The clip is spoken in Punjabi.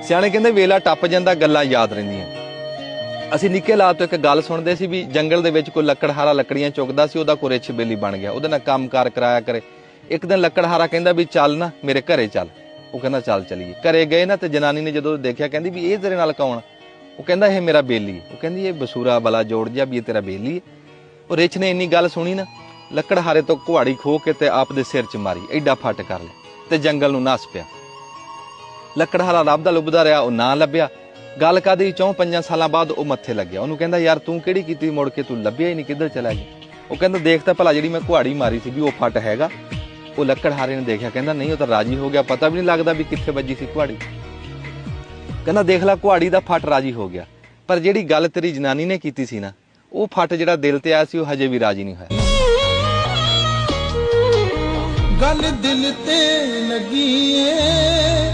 ਸਿਆਣੇ ਕਹਿੰਦੇ ਵੇਲਾ ਟੱਪ ਜਾਂਦਾ, ਗੱਲਾਂ ਯਾਦ ਰਹਿੰਦੀਆਂ। ਅਸੀਂ ਨਿੱਕੇ ਲਾਤ ਤੋਂ ਇੱਕ ਗੱਲ ਸੁਣਦੇ ਸੀ ਵੀ ਜੰਗਲ ਦੇ ਵਿੱਚ ਕੋਈ ਲੱਕੜਹਾਰਾ ਲੱਕੜੀਆਂ ਚੁੱਕਦਾ ਸੀ, ਉਹਦਾ ਕੋਈ ਰਿੱਛ ਬੇਲੀ ਬਣ ਗਿਆ, ਉਹਦੇ ਨਾਲ ਕੰਮਕਾਰ ਕਰਾਇਆ ਕਰੇ। ਇੱਕ ਦਿਨ ਲੱਕੜਹਾਰਾ ਕਹਿੰਦਾ ਵੀ ਚੱਲ ਨਾ ਮੇਰੇ ਘਰੇ ਚੱਲ। ਉਹ ਕਹਿੰਦਾ ਚੱਲ ਚਲੀਏ। ਘਰੇ ਗਏ ਨਾ ਤੇ ਜਨਾਨੀ ਨੇ ਜਦੋਂ ਦੇਖਿਆ ਕਹਿੰਦੀ ਵੀ ਇਹ ਤੇਰੇ ਨਾਲ ਕੌਣ? ਉਹ ਕਹਿੰਦਾ ਇਹ ਮੇਰਾ ਬੇਲੀ ਹੈ। ਉਹ ਕਹਿੰਦੀ ਇਹ ਬਸੂਰਾ ਬਲਾ ਜੋੜ ਜਿਹਾ ਵੀ ਇਹ ਤੇਰਾ ਬੇਲੀ ਹੈ। ਉਹ ਰਿੱਛ ਨੇ ਇੰਨੀ ਗੱਲ ਸੁਣੀ ਨਾ, ਲੱਕੜਹਾਰੇ ਤੋਂ ਕੁਹਾੜੀ ਖੋਹ ਕੇ ਤੇ ਆਪ ਦੇ ਸਿਰ 'ਚ ਮਾਰੀ, ਐਡਾ ਫੱਟ ਕਰ ਲਿਆ ਤੇ ਜੰਗਲ ਨੂੰ ਨੱਸ ਪਿਆ। ਲੱਕੜਹਾਰਾ ਲੱਭਦਾ ਲੁੱਭਦਾ ਰਿਹਾ, ਉਹ ਨਾ ਲੱਭਿਆ। ਗੱਲ ਕਾਦੀ 4-5 ਸਾਲਾਂ ਬਾਅਦ ਉਹ ਮੱਥੇ ਲੱਗਿਆ। ਉਹਨੂੰ ਕਹਿੰਦਾ ਯਾਰ ਤੂੰ ਕਿਹੜੀ ਕੀਤੀ ਮੁੜ ਕੇ, ਤੂੰ ਲੱਭਿਆ ਹੀ ਨਹੀਂ, ਕਿੱਧਰ ਚਲਾ ਗਿਆ? ਉਹ ਕਹਿੰਦਾ ਦੇਖ ਤਾਂ ਭਲਾ ਜਿਹੜੀ ਮੈਂ ਕੁਹਾੜੀ ਮਾਰੀ ਸੀ ਵੀ ਉਹ ਫੱਟ ਹੈਗਾ? ਉਹ ਲੱਕੜਹਾਰੇ ਨੇ ਦੇਖਿਆ, ਕਹਿੰਦਾ ਨਹੀਂ, ਉਹ ਤਾਂ ਰਾਜੀ ਹੋ ਗਿਆ, ਪਤਾ ਵੀ ਨਹੀਂ ਲੱਗਦਾ ਵੀ ਕਿੱਥੇ ਵੱਜੀ ਸੀ ਕੁਹਾੜੀ। ਕਹਿੰਦਾ ਦੇਖ ਲੈ ਕੁਹਾੜੀ ਦਾ ਫੱਟ ਰਾਜੀ ਹੋ ਗਿਆ, ਪਰ ਜਿਹੜੀ ਗੱਲ ਤੇਰੀ ਜਨਾਨੀ ਨੇ ਕੀਤੀ ਸੀ ਨਾ, ਉਹ ਫੱਟ ਜਿਹੜਾ ਦਿਲ ਤੇ ਆਇਆ ਸੀ ਉਹ ਹਜੇ ਵੀ ਰਾਜੀ ਨਹੀਂ ਹੋਇਆ। ਗੱਲ ਦਿਲ ਤੇ ਲੱਗੀ ਏ